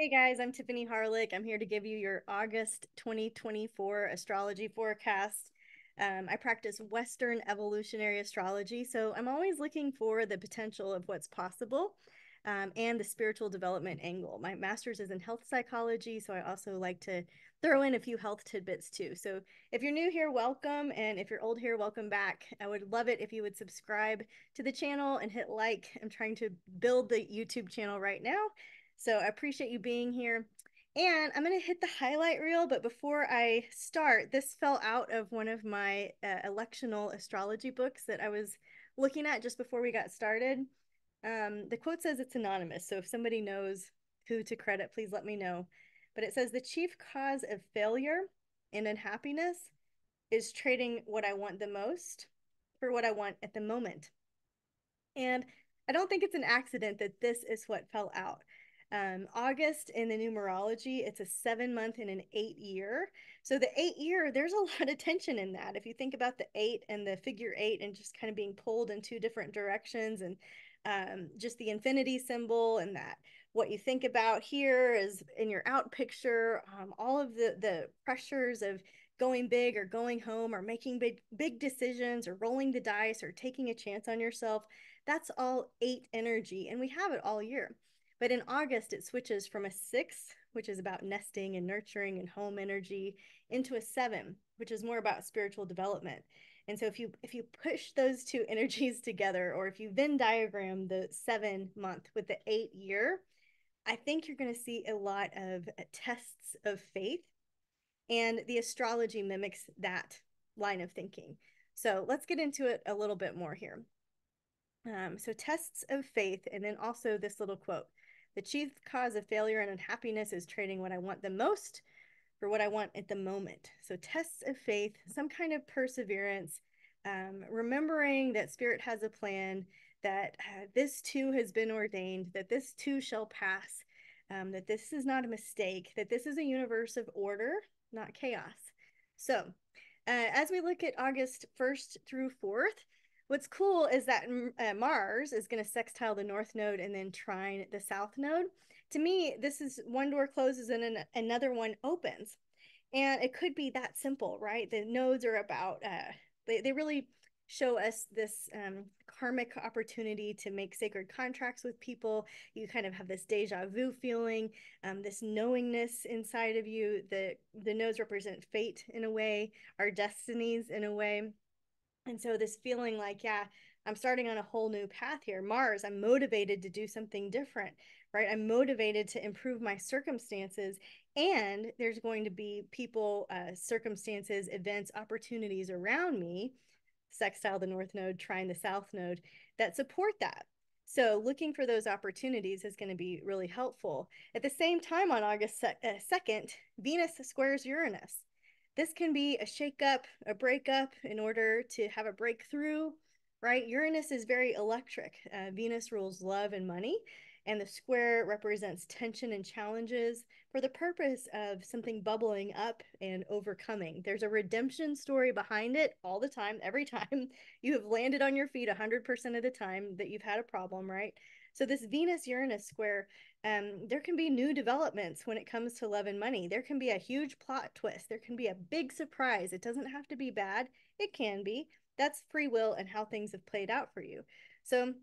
Hey guys, I'm Tiffany Harlick. I'm here to give you your August 2024 astrology forecast. I practice Western evolutionary astrology, so I'm always looking for the potential of what's possible and the spiritual development angle. My master's is in health psychology, so I also like to throw in a few health tidbits too. So if you're new here, welcome, and if you're old here, welcome back. I would love it if you would subscribe to the channel and hit like. I'm trying to build the YouTube channel right now. So I appreciate you being here. And I'm going to hit the highlight reel, but before I start, this fell out of one of my electional astrology books that I was looking at just before we got started. The quote says it's anonymous, so if somebody knows who to credit, please let me know. But it says the chief cause of failure and unhappiness is trading what I want the most for what I want at the moment. And I don't think it's an accident that this is what fell out. August in the numerology, it's a 7 month and an 8 year. So the 8 year, there's a lot of tension in that. If you think about the eight and the figure eight and just kind of being pulled in two different directions and just the infinity symbol and that what you think about here is in your out picture, all of the pressures of going big or going home or making big decisions or rolling the dice or taking a chance on yourself. That's all eight energy, and we have it all year. But in August, it switches from a six, which is about nesting and nurturing and home energy, into a seven, which is more about spiritual development. And so if you push those two energies together, or if you Venn diagram the 7 month with the 8 year, I think you're going to see a lot of tests of faith, and the astrology mimics that line of thinking. So let's get into it a little bit more here. So tests of faith, and then also this little quote: the chief cause of failure and unhappiness is trading what I want the most for what I want at the moment. So tests of faith, some kind of perseverance, remembering that spirit has a plan, that this too has been ordained, that this too shall pass, that this is not a mistake, that this is a universe of order, not chaos. So as we look at August 1st through 4th, what's cool is that Mars is going to sextile the north node and then trine the south node. To me, this is one door closes and another one opens. And it could be that simple, right? The nodes are about, they really show us this karmic opportunity to make sacred contracts with people. You kind of have this deja vu feeling, this knowingness inside of you. The nodes represent fate in a way, our destinies in a way. And so this feeling like, yeah, I'm starting on a whole new path here. Mars, I'm motivated to do something different, right? I'm motivated to improve my circumstances. And there's going to be people, circumstances, events, opportunities around me, sextile the north node, trine the south node, that support that. So looking for those opportunities is going to be really helpful. At the same time, on August 2nd, Venus squares Uranus. This can be a shakeup, a breakup in order to have a breakthrough, right? Uranus is very electric. Venus rules love and money, and the square represents tension and challenges for the purpose of something bubbling up and overcoming. There's a redemption story behind it all the time, every time you have landed on your feet 100% of the time that you've had a problem, right? So this Venus Uranus square, there can be new developments when it comes to love and money. There can be a huge plot twist. There can be a big surprise. It doesn't have to be bad. It can be. That's free will and how things have played out for you. So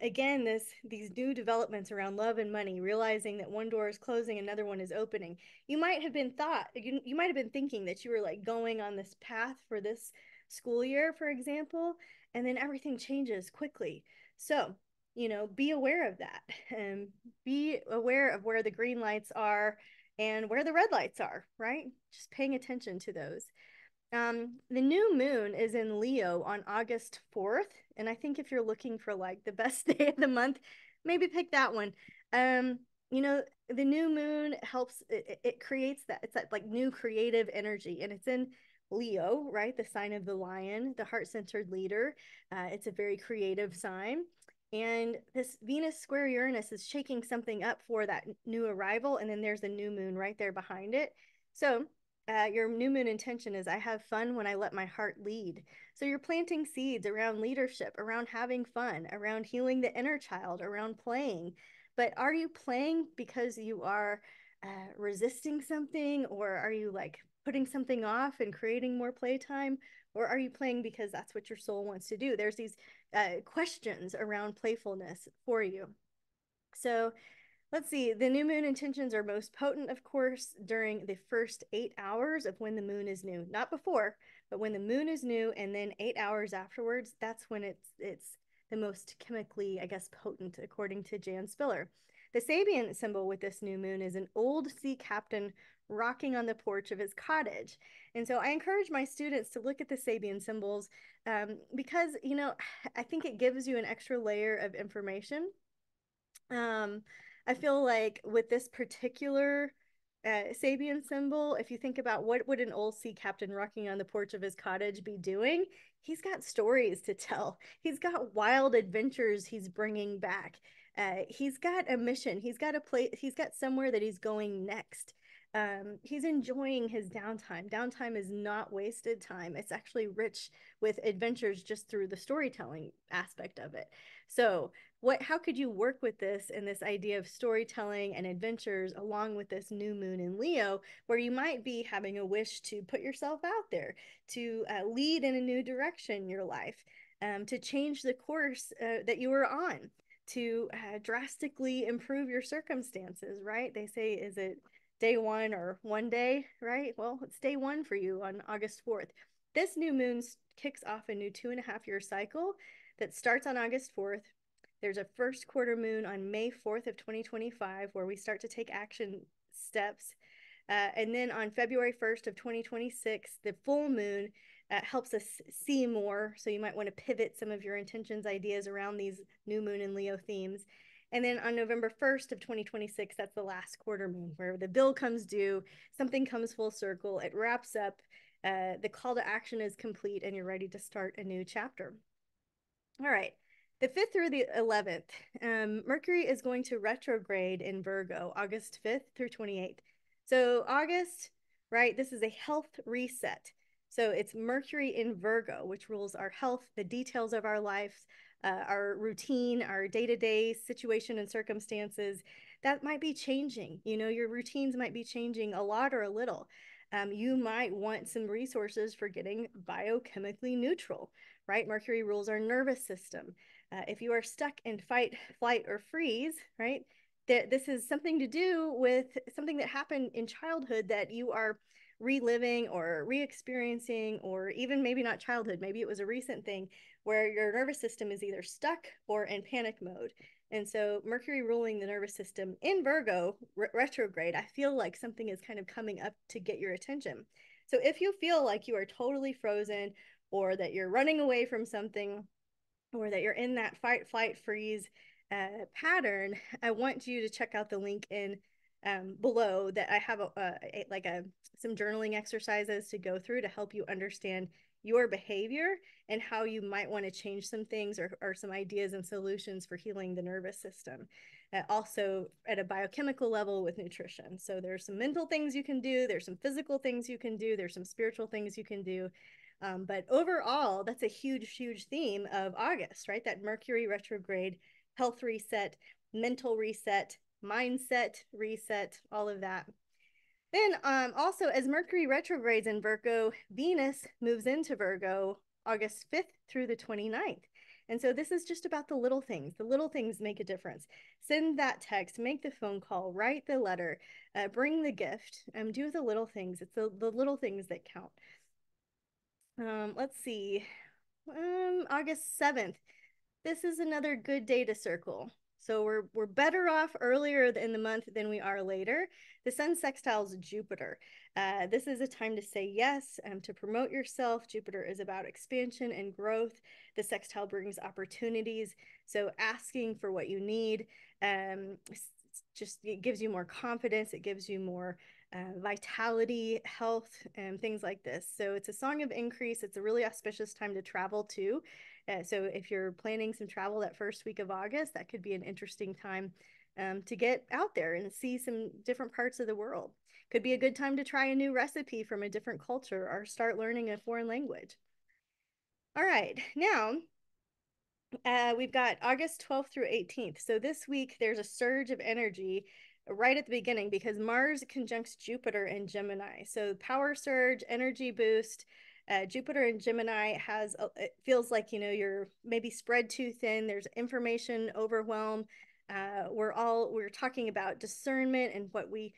again, these new developments around love and money, realizing that one door is closing, another one is opening. You might have been thinking that you were like going on this path for this school year, for example, and then everything changes quickly. So, be aware of that, and be aware of where the green lights are and where the red lights are, right? Just paying attention to those. The new moon is in Leo on August 4th. And I think if you're looking for like the best day of the month, maybe pick that one. Um, the new moon helps, it creates that, it's that like new creative energy, and it's in Leo, right? The sign of the lion, the heart centered leader. It's a very creative sign. And this Venus square Uranus is shaking something up for that new arrival. And then there's the new moon right there behind it. So, your new moon intention is I have fun when I let my heart lead. So you're planting seeds around leadership, around having fun, around healing the inner child, around playing. But are you playing because you are resisting something, or are you like putting something off and creating more playtime? Or are you playing because that's what your soul wants to do? There's these questions around playfulness for you. So let's see, the new moon intentions are most potent, of course, during the first 8 hours of when the moon is new. Not before, but when the moon is new, and then 8 hours afterwards, that's when it's the most chemically, I guess, potent, according to Jan Spiller. The Sabian symbol with this new moon is an old sea captain rocking on the porch of his cottage. And so I encourage my students to look at the Sabian symbols because, I think it gives you an extra layer of information. I feel like with this particular Sabian symbol, if you think about what would an old sea captain rocking on the porch of his cottage be doing, he's got stories to tell. He's got wild adventures he's bringing back. He's got a mission. He's got a place. He's got somewhere that he's going next. He's enjoying his downtime. Downtime is not wasted time. It's actually rich with adventures just through the storytelling aspect of it. So how could you work with this and this idea of storytelling and adventures along with this new moon in Leo, where you might be having a wish to put yourself out there, to lead in a new direction in your life, to change the course that you were on, to drastically improve your circumstances, right? They say, is it day one or one day, right? Well, it's day one for you on August 4th. This new moon kicks off a new 2.5 year cycle that starts on August 4th. There's a first quarter moon on May 4th of 2025 where we start to take action steps. And then on February 1st of 2026, the full moon helps us see more. So you might want to pivot some of your intentions, ideas around these new moon and Leo themes. And then on November 1st of 2026, that's the last quarter moon where the bill comes due, something comes full circle, it wraps up, the call to action is complete, and you're ready to start a new chapter. All right. The 5th through the 11th, Mercury is going to retrograde in Virgo, August 5th through 28th. So August, right, this is a health reset. So it's Mercury in Virgo, which rules our health, the details of our lives, our routine, our day-to-day situation and circumstances. That might be changing. Your routines might be changing a lot or a little. You might want some resources for getting biochemically neutral, right? Mercury rules our nervous system. If you are stuck in fight, flight, or freeze, right, this is something to do with something that happened in childhood that you are reliving or re-experiencing, or even maybe not childhood, maybe it was a recent thing where your nervous system is either stuck or in panic mode. And so Mercury ruling the nervous system in Virgo retrograde, I feel like something is kind of coming up to get your attention. So if you feel like you are totally frozen, or that you're running away from something, or that you're in that fight, flight, freeze pattern, I want you to check out the link in below that I have some journaling exercises to go through to help you understand your behavior and how you might want to change some things, or some ideas and solutions for healing the nervous system. Also at a biochemical level with nutrition. So there's some mental things you can do, there's some physical things you can do, there's some spiritual things you can do. But overall, that's a huge, huge theme of August, right? That Mercury retrograde, health reset, mental reset, mindset reset, all of that. Then also, as Mercury retrogrades in Virgo, Venus moves into Virgo August 5th through the 29th. And so this is just about the little things. The little things make a difference. Send that text, make the phone call, write the letter, bring the gift, do the little things. It's the little things that count. Let's see. August 7th. This is another good day to circle. So we're better off earlier in the month than we are later. The sun sextiles Jupiter. This is a time to say yes, to promote yourself. Jupiter is about expansion and growth. The sextile brings opportunities. So asking for what you need, it gives you more confidence. It gives you more vitality, health, and things like this. So it's a song of increase. It's a really auspicious time to travel too. So if you're planning some travel that first week of August, that could be an interesting time to get out there and see some different parts of the world. Could be a good time to try a new recipe from a different culture or start learning a foreign language. All right, now We've got August 12th through 18th. So this week there's a surge of energy right at the beginning because Mars conjuncts Jupiter in Gemini. So power surge, energy boost. Jupiter in Gemini it feels like, you're maybe spread too thin. There's information overwhelm. We're talking about discernment and what we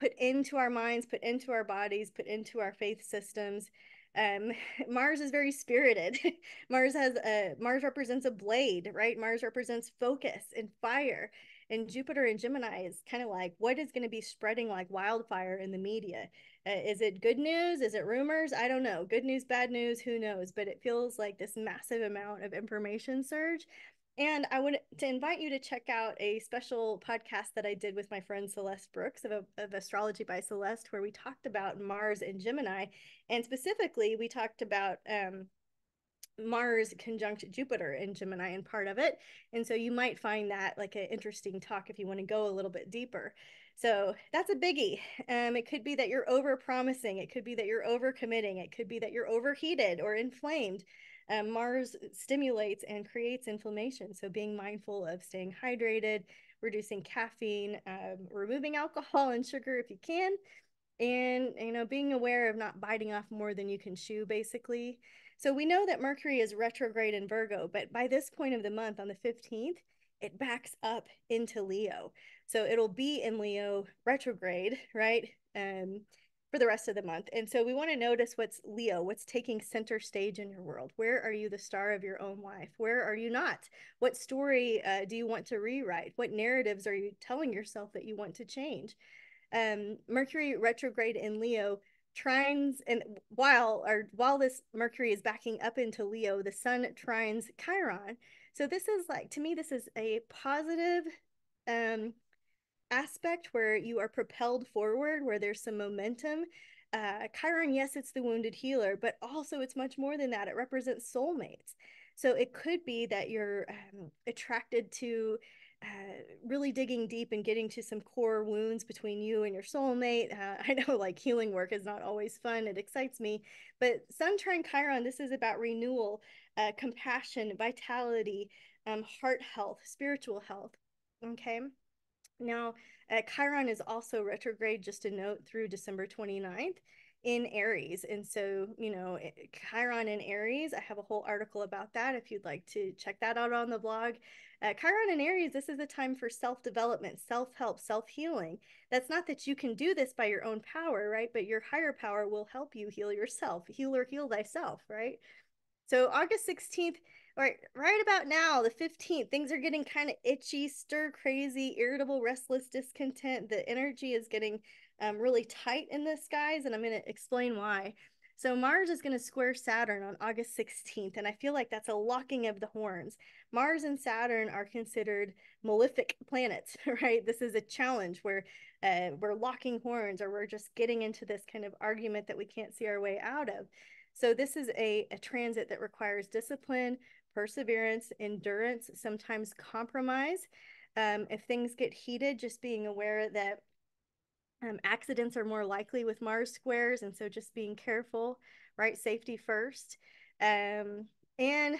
put into our minds, put into our bodies, put into our faith systems. Um, Mars is very spirited. Mars represents a blade, right? Mars represents focus and fire. And Jupiter in Gemini is kind of like what is going to be spreading like wildfire in the media. Is it good news? Is it rumors? I don't know. Good news, bad news, who knows? But it feels like this massive amount of information surge. And I want to invite you to check out a special podcast that I did with my friend Celeste Brooks of Astrology by Celeste, where we talked about Mars and Gemini. And specifically, we talked about Mars conjunct Jupiter in Gemini and part of it. And so you might find that like an interesting talk if you want to go a little bit deeper. So that's a biggie. It could be that you're over promising. It could be that you're over committing. It could be that you're overheated or inflamed. Mars stimulates and creates inflammation. So being mindful of staying hydrated, reducing caffeine, removing alcohol and sugar if you can, and being aware of not biting off more than you can chew, basically. So we know that Mercury is retrograde in Virgo, but by this point of the month, on the 15th, it backs up into Leo. So it'll be in Leo retrograde, right? For the rest of the month. And so we want to notice what's Leo, what's taking center stage in your world. Where are you the star of your own life? Where are you not? What story do you want to rewrite? What narratives are you telling yourself that you want to change? Mercury retrograde in Leo trines, and while this Mercury is backing up into Leo, the Sun trines Chiron. So this is like, to me, this is a positive um, aspect where you are propelled forward, where there's some momentum. Chiron, yes, it's the wounded healer, but also it's much more than that. It represents soulmates. So it could be that you're attracted to really digging deep and getting to some core wounds between you and your soulmate. I know like healing work is not always fun. It excites me. But Sun trine Chiron, this is about renewal, compassion, vitality, heart health, spiritual health. Okay. Now, Chiron is also retrograde, just a note, through December 29th in Aries. And so, Chiron in Aries, I have a whole article about that if you'd like to check that out on the blog. Chiron in Aries, this is a time for self development, self help, self healing. That's not that you can do this by your own power, right? But your higher power will help you heal yourself. Heal or heal thyself, right? So August 16th, right about now, the 15th, things are getting kind of itchy, stir crazy, irritable, restless, discontent. The energy is getting really tight in the skies, and I'm going to explain why. So Mars is going to square Saturn on August 16th, and I feel like that's a locking of the horns. Mars and Saturn are considered malefic planets, right? This is a challenge where we're locking horns, or we're just getting into this kind of argument that we can't see our way out of. So this is a transit that requires discipline, perseverance, endurance, sometimes compromise. If things get heated, just being aware that accidents are more likely with Mars squares, and so just being careful, right? Safety first. And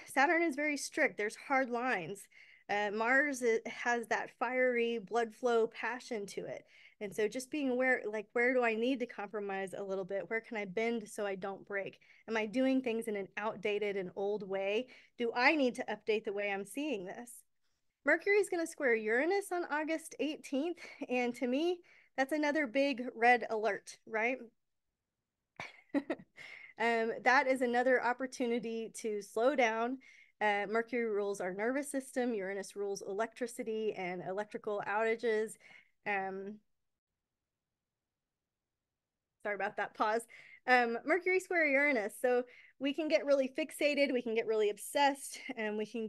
Saturn is very strict. There's hard lines. Mars has that fiery blood flow passion to it. And so just being aware, like, where do I need to compromise a little bit? Where can I bend so I don't break? Am I doing things in an outdated and old way? Do I need to update the way I'm seeing this? Mercury is going to square Uranus on August 18th. And to me, that's another big red alert, right? That is another opportunity to slow down. Mercury rules our nervous system. Uranus rules electricity and electrical outages. Um, Sorry about that pause. Mercury square Uranus. So we can get really fixated, we can get really obsessed, and we can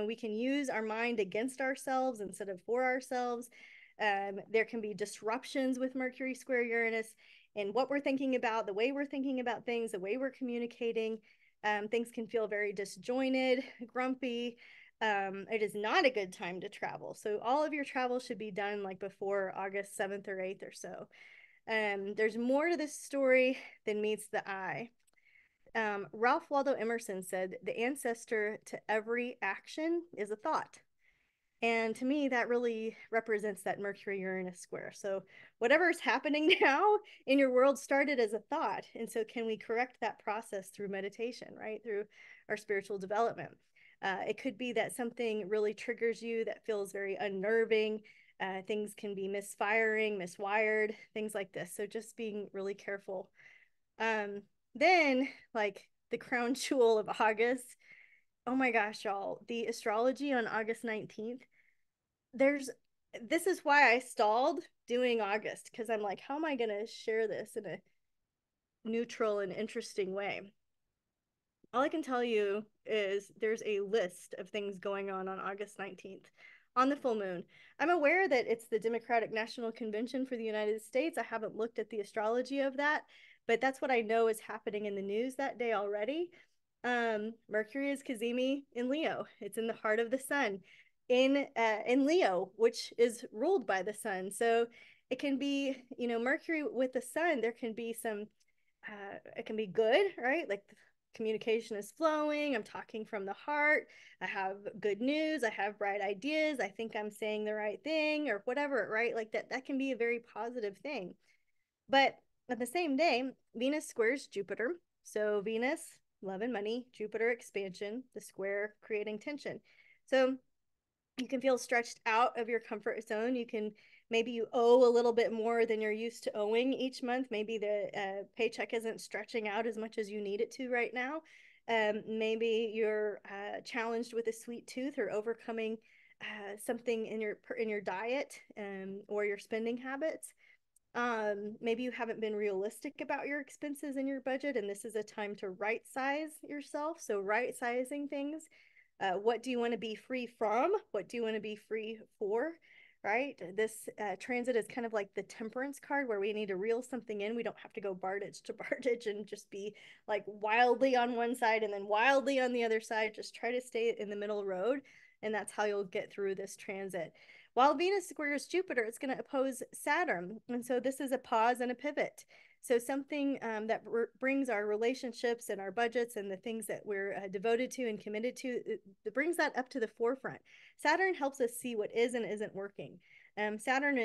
we can use our mind against ourselves instead of for ourselves. There can be disruptions with Mercury square Uranus in what we're thinking about, the way we're thinking about things, the way we're communicating. Things can feel very disjointed, grumpy. It is not a good time to travel. So all of your travel should be done like before August 7th or 8th or so. There's more to this story than meets the eye. Ralph Waldo Emerson said, the ancestor to every action is a thought. And to me, that really represents that Mercury Uranus square. So, whatever is happening now in your world started as a thought. And so, can we correct that process through meditation, right? Through our spiritual development? It could be that something really triggers you that feels very unnerving. Things can be misfiring, miswired, things like this. So, just being really careful. Then, like the crown jewel of August, oh my gosh, y'all, the astrology on August 19th, there's this is why I stalled doing August, because I'm like, how am I going to share this in a neutral and interesting way? All I can tell you is there's a list of things going on August 19th on the full moon. I'm aware that it's the Democratic National Convention for the United States. I haven't looked at the astrology of that, but that's what I know is happening in the news that day already. Mercury is Cazimi in Leo. It's in the heart of the sun in Leo, which is ruled by the sun. So it can be, Mercury with the sun, there can be some it can be good, right? Like communication is flowing. I'm talking from the heart. I have good news. I have bright ideas. I think I'm saying the right thing or whatever, right? Like that can be a very positive thing. But at the same day, Venus squares Jupiter. So Venus, love and money, Jupiter, expansion, the square creating tension. So you can feel stretched out of your comfort zone. You can maybe you owe a little bit more than you're used to owing each month. Maybe the paycheck isn't stretching out as much as you need it to right now. Maybe you're challenged with a sweet tooth or overcoming something in your diet or your spending habits. Maybe you haven't been realistic about your expenses and your budget, and this is a time to right size yourself. So right sizing things. What do you want to be free from? What do you want to be free for? Right? This transit is kind of like the temperance card where we need to reel something in. We don't have to go bardage to bardage and just be like wildly on one side and then wildly on the other side. Just try to stay in the middle road, and that's how you'll get through this transit. While Venus squares Jupiter, it's going to oppose Saturn. And so this is a pause and a pivot. So something that brings our relationships and our budgets and the things that we're devoted to and committed to, it brings that up to the forefront. Saturn helps us see what is and isn't working. Saturn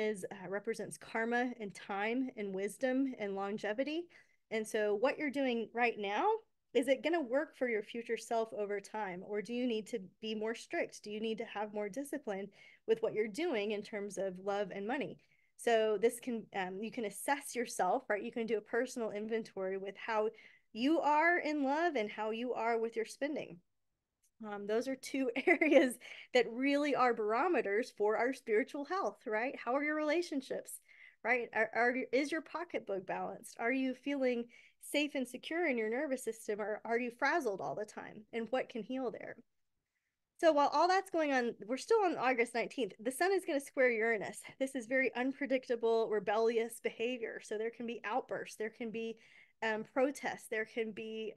represents karma and time and wisdom and longevity. And so what you're doing right now, is it going to work for your future self over time? Or do you need to be more strict? Do you need to have more discipline with what you're doing in terms of love and money? So this can you can assess yourself, right? You can do a personal inventory with how you are in love and how you are with your spending. Those are two areas that really are barometers for our spiritual health, right? How are your relationships, right? Is your pocketbook balanced? Are you feeling safe and secure in your nervous system, or are you frazzled all the time? And what can heal there? So while all that's going on, we're still on August 19th. The sun is going to square Uranus. This is very unpredictable, rebellious behavior. So there can be outbursts, there can be protests, there can be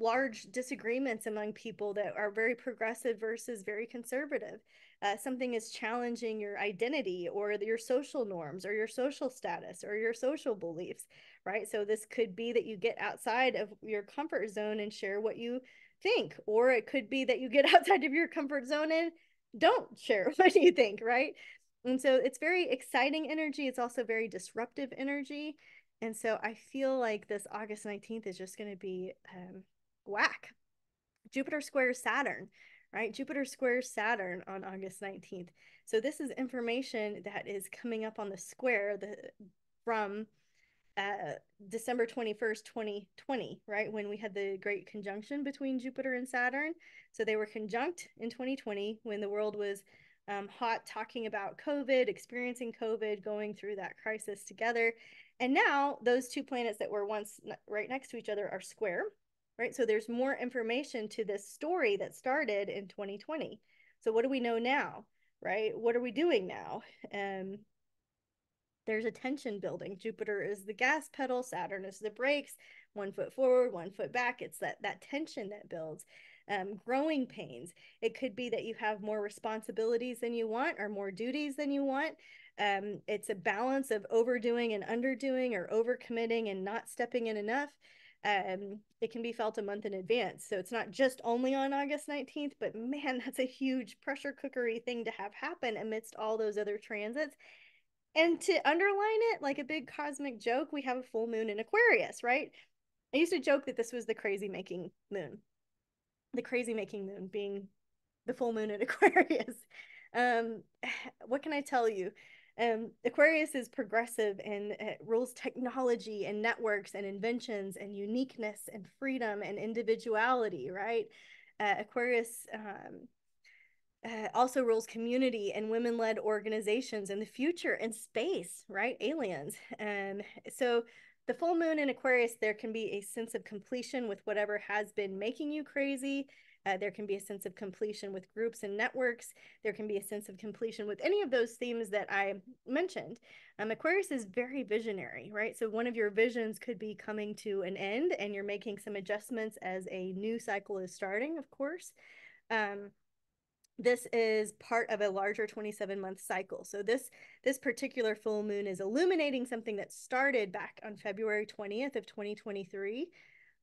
large disagreements among people that are very progressive versus very conservative. Something is challenging your identity or your social norms or your social status or your social beliefs, right? So this could be that you get outside of your comfort zone and share what you think, or it could be that you get outside of your comfort zone and don't share what you think, right? And so it's very exciting energy. It's also very disruptive energy. And so I feel like this August 19th is just going to be whack. Jupiter squares Saturn, right? Jupiter squares Saturn on August 19th. So this is information that is coming up on the square from December 21st, 2020, right? When we had the great conjunction between Jupiter and Saturn. So they were conjunct in 2020 when the world was hot talking about COVID, experiencing COVID, going through that crisis together. And now those two planets that were once right next to each other are square, right? So there's more information to this story that started in 2020. So what do we know now, right? What are we doing now? There's a tension building. Jupiter is the gas pedal, Saturn is the brakes, 1 foot forward, 1 foot back. It's that tension that builds. Growing pains. It could be that you have more responsibilities than you want or more duties than you want. It's a balance of overdoing and underdoing or overcommitting and not stepping in enough. it can be felt a month in advance. So it's not just only on August 19th, but man, that's a huge pressure cookery thing to have happen amidst all those other transits. And to underline it, like a big cosmic joke, we have a full moon in Aquarius, right? I used to joke that this was the crazy making moon, the crazy making moon being the full moon in Aquarius. Um, what can I tell you? Aquarius is progressive and rules technology and networks and inventions and uniqueness and freedom and individuality, right? Aquarius also rules community and women-led organizations in the future and space, right? Aliens. So the full moon in Aquarius, there can be a sense of completion with whatever has been making you crazy. There can be a sense of completion with groups and networks. There can be a sense of completion with any of those themes that I mentioned. Aquarius is very visionary, right? So one of your visions could be coming to an end and you're making some adjustments as a new cycle is starting, of course. This is part of a larger 27-month cycle. So this particular full moon is illuminating something that started back on February 20th of 2023.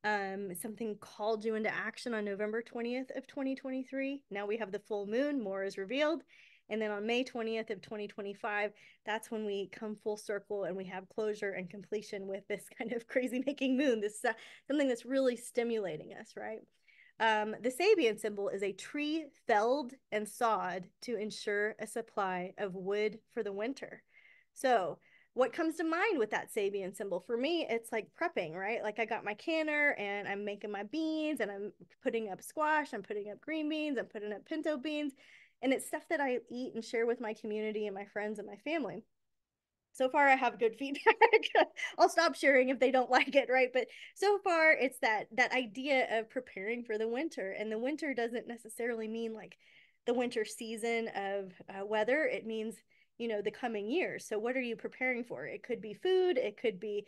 Something called you into action on November 20th of 2023. Now we have the full moon, more is revealed. And then on May 20th of 2025, that's when we come full circle and we have closure and completion with this kind of crazy making moon, this something that's really stimulating us, right? The Sabian symbol is a tree felled and sawed to ensure a supply of wood for the winter. So what comes to mind with that Sabian symbol? For me, it's like prepping, right? Like I got my canner and I'm making my beans and I'm putting up squash, I'm putting up green beans, I'm putting up pinto beans. And it's stuff that I eat and share with my community and my friends and my family. So far I have good feedback. I'll stop sharing if they don't like it, right? But so far it's that idea of preparing for the winter, and the winter doesn't necessarily mean like the winter season of weather. It means, you know, the coming years. So what are you preparing for? It could be food, it could be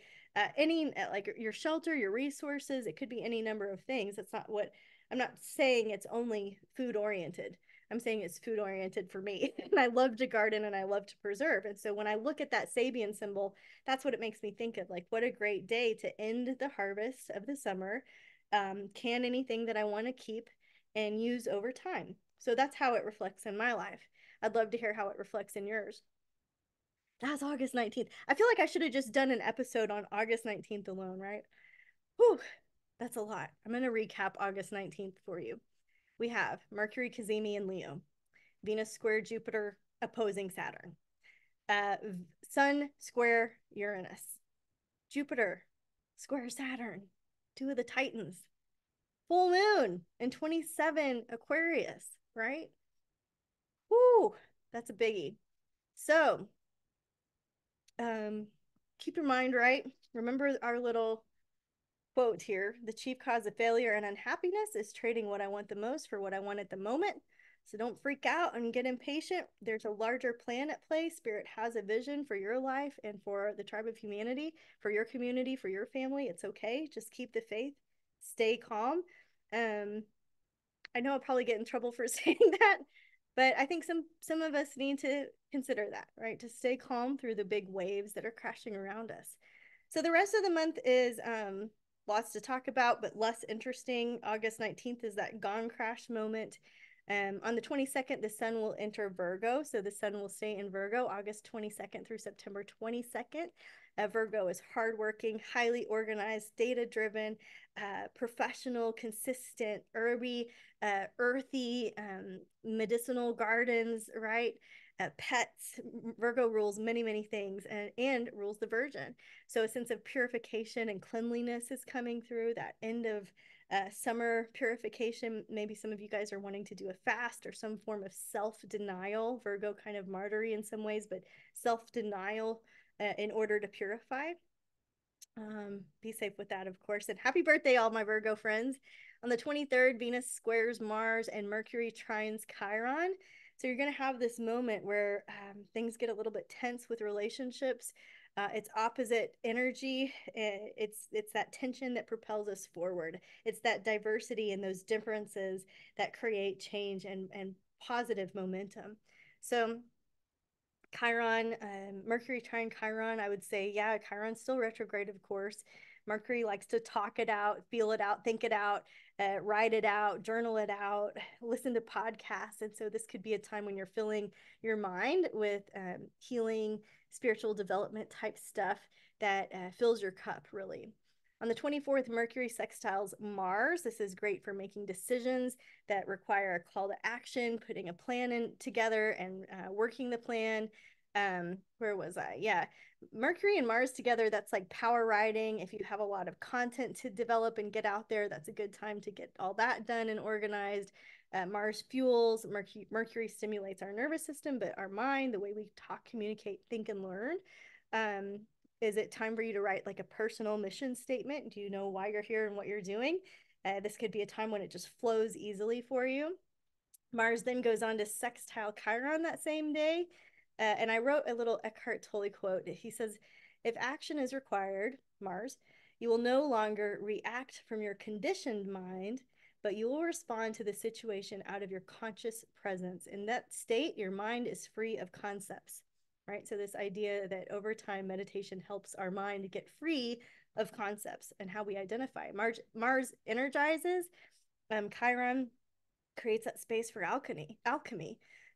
any like your shelter, your resources, it could be any number of things. That's not what I'm not saying it's only food oriented. I'm saying it's food oriented for me. And I love to garden and I love to preserve. And so when I look at that Sabian symbol, that's what it makes me think of. Like, what a great day to end the harvest of the summer, can anything that I want to keep and use over time. So that's how it reflects in my life. I'd love to hear how it reflects in yours. That's August 19th. I feel like I should have just done an episode on August 19th alone, right? Whew, that's a lot. I'm going to recap August 19th for you. We have Mercury, Cazimi, and Leo. Venus square Jupiter opposing Saturn. Sun square Uranus. Jupiter square Saturn. Two of the Titans. Full moon in 27 Aquarius, right? Whoo, that's a biggie. So, keep your mind right. Remember our little quote here: the chief cause of failure and unhappiness is trading what I want the most for what I want at the moment. So don't freak out and get impatient. There's a larger plan at play. Spirit has a vision for your life and for the tribe of humanity, for your community, for your family. It's okay. Just keep the faith. Stay calm. I know I'll probably get in trouble for saying that, but I think some of us need to consider that, right? To stay calm through the big waves that are crashing around us. So the rest of the month is lots to talk about, but less interesting. August 19th is that gone crash moment. On the 22nd, the sun will enter Virgo. So the sun will stay in Virgo August 22nd through September 22nd. Virgo is hardworking, highly organized, data-driven, professional, consistent, herby, earthy, medicinal gardens, right? Pets. Virgo rules many, many things and rules the Virgin. So a sense of purification and cleanliness is coming through, that end of summer purification. Maybe some of you guys are wanting to do a fast or some form of self-denial. Virgo kind of martyry in some ways, but self-denial in order to purify. Be safe with that, of course. And happy birthday, all my Virgo friends. On the 23rd, Venus squares Mars and Mercury trines Chiron. So you're going to have this moment where things get a little bit tense with relationships. It's opposite energy. It's that tension that propels us forward. It's that diversity and those differences that create change and positive momentum. So Chiron, Mercury trine Chiron, I would say, yeah, Chiron's still retrograde, of course, Mercury likes to talk it out, feel it out, think it out, write it out, journal it out, listen to podcasts. And so this could be a time when you're filling your mind with healing, spiritual development type stuff that fills your cup, really. On the 24th, Mercury sextiles Mars. This is great for making decisions that require a call to action, putting a plan in together and working the plan. Where was I? Yeah. Mercury and Mars together, that's like power riding. If you have a lot of content to develop and get out there, that's a good time to get all that done and organized. Mars fuels, Mercury stimulates our nervous system, but our mind, the way we talk, communicate, think, and learn. Um, is it time for you to write like a personal mission statement? Do you know why you're here and what you're doing? This could be a time when it just flows easily for you. Mars then goes on to sextile Chiron that same day. And I wrote a little Eckhart Tolle quote. He says, if action is required, Mars, you will no longer react from your conditioned mind, but you will respond to the situation out of your conscious presence. In that state, your mind is free of concepts, right? So this idea that over time meditation helps our mind get free of concepts and how we identify. Mars energizes, Chiron creates that space for alchemy.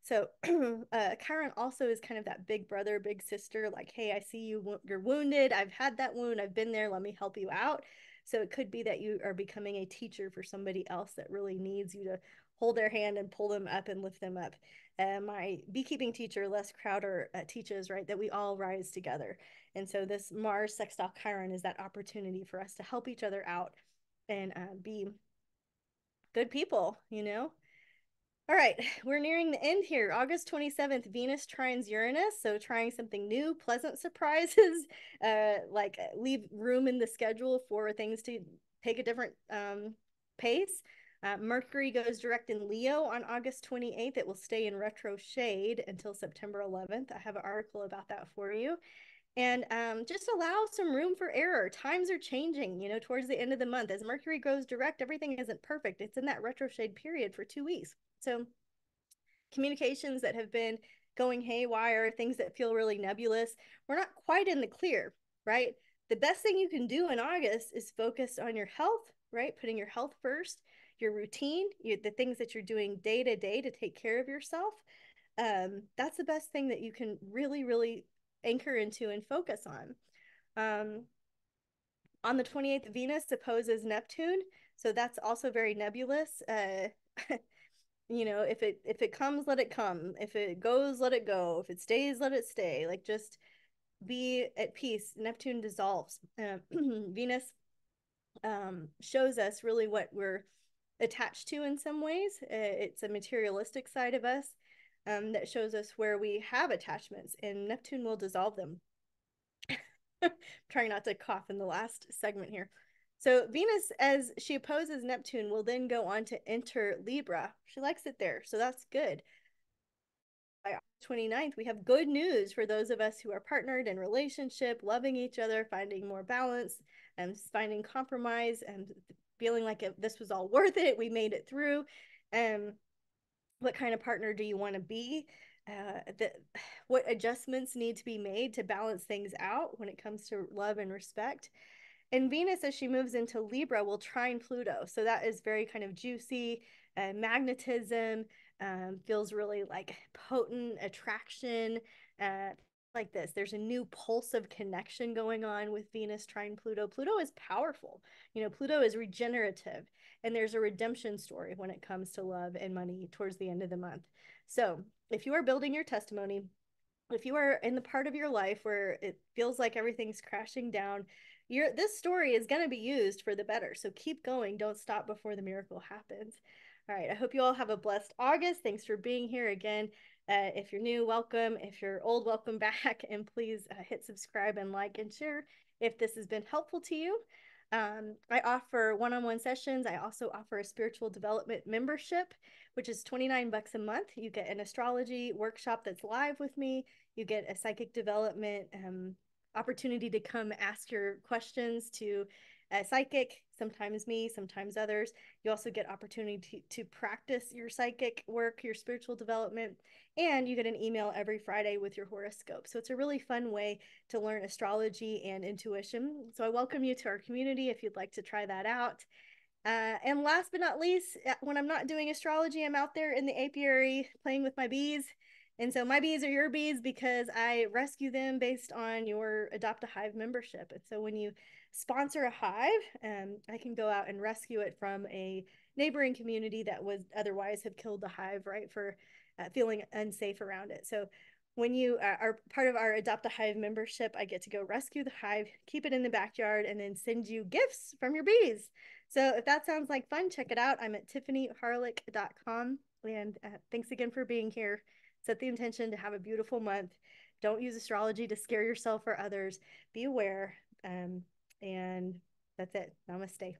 So Chiron also is kind of that big brother, big sister, like, hey, I see you, you're wounded. I've had that wound. I've been there. Let me help you out. So it could be that you are becoming a teacher for somebody else that really needs you to hold their hand and pull them up and lift them up. My beekeeping teacher, Les Crowder, teaches, right, that we all rise together. And so this Mars sextile Chiron is that opportunity for us to help each other out and be good people, you know? All right, we're nearing the end here. August 27th, Venus trines Uranus. So trying something new, pleasant surprises, like leave room in the schedule for things to take a different pace. Mercury goes direct in Leo on August 28th. It will stay in retrograde until September 11th. I have an article about that for you. And just allow some room for error. Times are changing, you know, towards the end of the month. As Mercury goes direct, everything isn't perfect. It's in that retrograde period for 2 weeks. So communications that have been going haywire, things that feel really nebulous, we're not quite in the clear, right? The best thing you can do in August is focus on your health, right? Putting your health first, your routine, the things that you're doing day to day to take care of yourself. That's the best thing that you can really, really anchor into and focus on the 28th, Venus opposes Neptune. So that's also very nebulous. You know, if it comes, let it come. If it goes, let it go. If it stays, let it stay. Like, just be at peace. Neptune dissolves. Venus shows us really what we're attached to in some ways. It's a materialistic side of us that shows us where we have attachments, and Neptune will dissolve them. Trying not to cough in the last segment here. So Venus, as she opposes Neptune, will then go on to enter Libra. She likes it there, so that's good. By August 29th, we have good news for those of us who are partnered in relationship, loving each other, finding more balance, and finding compromise, and feeling like this was all worth it. We made it through. What kind of partner do you want to be? What adjustments need to be made to balance things out when it comes to love and respect. And Venus, as she moves into Libra, will trine Pluto. So that is very kind of juicy. Magnetism feels really like potent attraction. Like this, there's a new pulse of connection going on with Venus trine Pluto. Pluto is powerful. You know, Pluto is regenerative, and there's a redemption story when it comes to love and money towards the end of the month. So if you are building your testimony, if you are in the part of your life where it feels like everything's crashing down, this story is going to be used for the better. So keep going. Don't stop before the miracle happens. All right. I hope you all have a blessed August. Thanks for being here again. If you're new, welcome. If you're old, welcome back. And please hit subscribe and like and share if this has been helpful to you. I offer one-on-one sessions. I also offer a spiritual development membership, which is $29 a month. You get an astrology workshop that's live with me. You get a psychic development opportunity to come ask your questions to a psychic, sometimes me, sometimes others. You also get opportunity to practice your psychic work, your spiritual development, And you get an email every Friday with your horoscope. So it's a really fun way to learn astrology and intuition. So I welcome you to our community if you'd like to try that out. And last but not least, when I'm not doing astrology, I'm out there in the apiary playing with my bees. And so my bees are your bees because I rescue them based on your Adopt a Hive membership. And so when you sponsor a hive, I can go out and rescue it from a neighboring community that would otherwise have killed the hive, right, for feeling unsafe around it. So when you are part of our Adopt a Hive membership, I get to go rescue the hive, keep it in the backyard, and then send you gifts from your bees. So if that sounds like fun, check it out. I'm at tiffanyharlick.com. And thanks again for being here. Set the intention to have a beautiful month. Don't use astrology to scare yourself or others. Be aware. And that's it. Namaste.